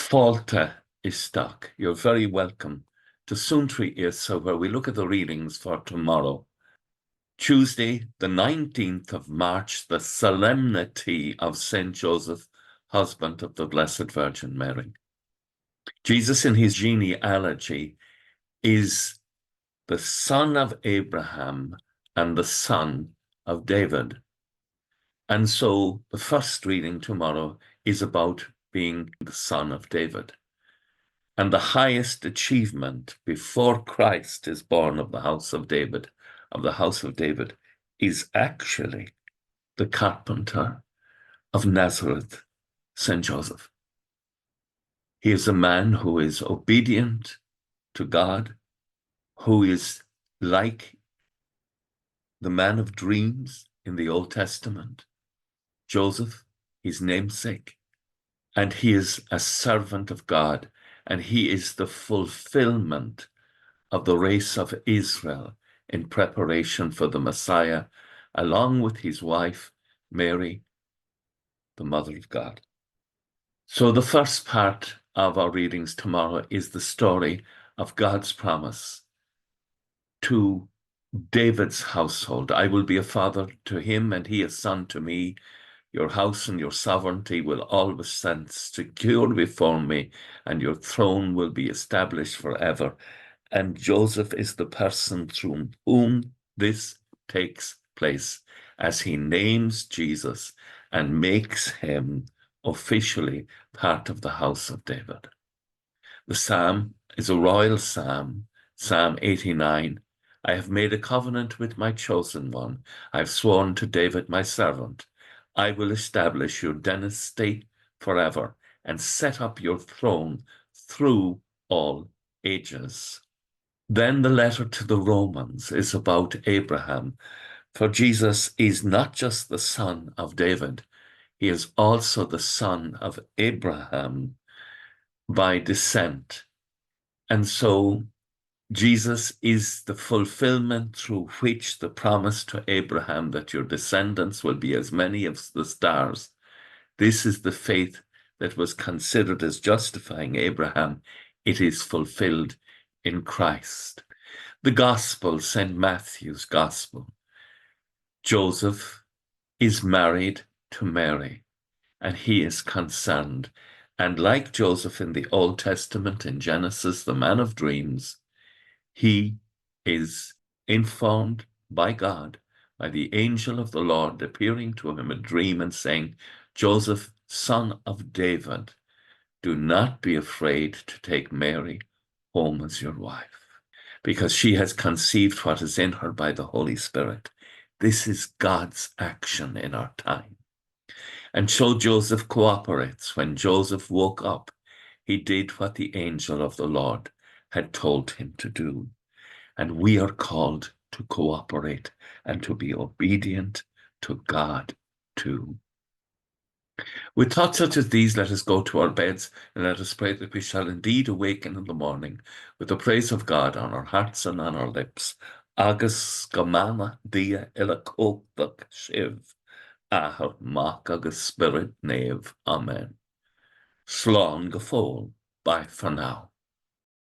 Fáilte Isteach. You're very welcome to Suantraí Íosa, where we look at the readings for tomorrow. Tuesday, the 19th of March, the solemnity of Saint Joseph, husband of the Blessed Virgin Mary. Jesus in his genealogy is the son of Abraham and the son of David. And so the first reading tomorrow is about being the son of David. And the highest achievement before Christ is born of the house of David, is actually the carpenter of Nazareth, Saint Joseph. He is a man who is obedient to God, who is like the man of dreams in the Old Testament, Joseph, his namesake, and he is a servant of God, and he is the fulfillment of the race of Israel in preparation for the Messiah, along with his wife, Mary, the Mother of God. So the first part of our readings tomorrow is the story of God's promise to David's household. I will be a father to him, and he a son to me. Your house and your sovereignty will always stand secure before me, and your throne will be established forever. And Joseph is the person through whom this takes place, as he names Jesus and makes him officially part of the house of David. The psalm is a royal psalm, Psalm 89. I have made a covenant with my chosen one. I have sworn to David, my servant. I will establish your dynasty forever and set up your throne through all ages. Then the letter to the Romans is about Abraham, for Jesus is not just the son of David, he is also the son of Abraham by descent. And so Jesus is the fulfillment through which the promise to Abraham that your descendants will be as many as the stars. This is the faith that was considered as justifying Abraham. It is fulfilled in Christ. The Gospel, St. Matthew's Gospel. Joseph is married to Mary, and he is concerned. And like Joseph in the Old Testament, in Genesis, the man of dreams, he is informed by God, by the angel of the Lord appearing to him in a dream and saying, Joseph, son of David, do not be afraid to take Mary home as your wife, because she has conceived what is in her by the Holy Spirit. This is God's action in our time. And so Joseph cooperates. When Joseph woke up, he did what the angel of the Lord had told him to do. And we are called to cooperate and to be obedient to God too. With thoughts such as these, let us go to our beds and let us pray that we shall indeed awaken in the morning with the praise of God on our hearts and on our lips. Agus gamana dia ila cópach shiv, ahar mach agus spirit nave. Amen. Slán go fóill. Bye for now.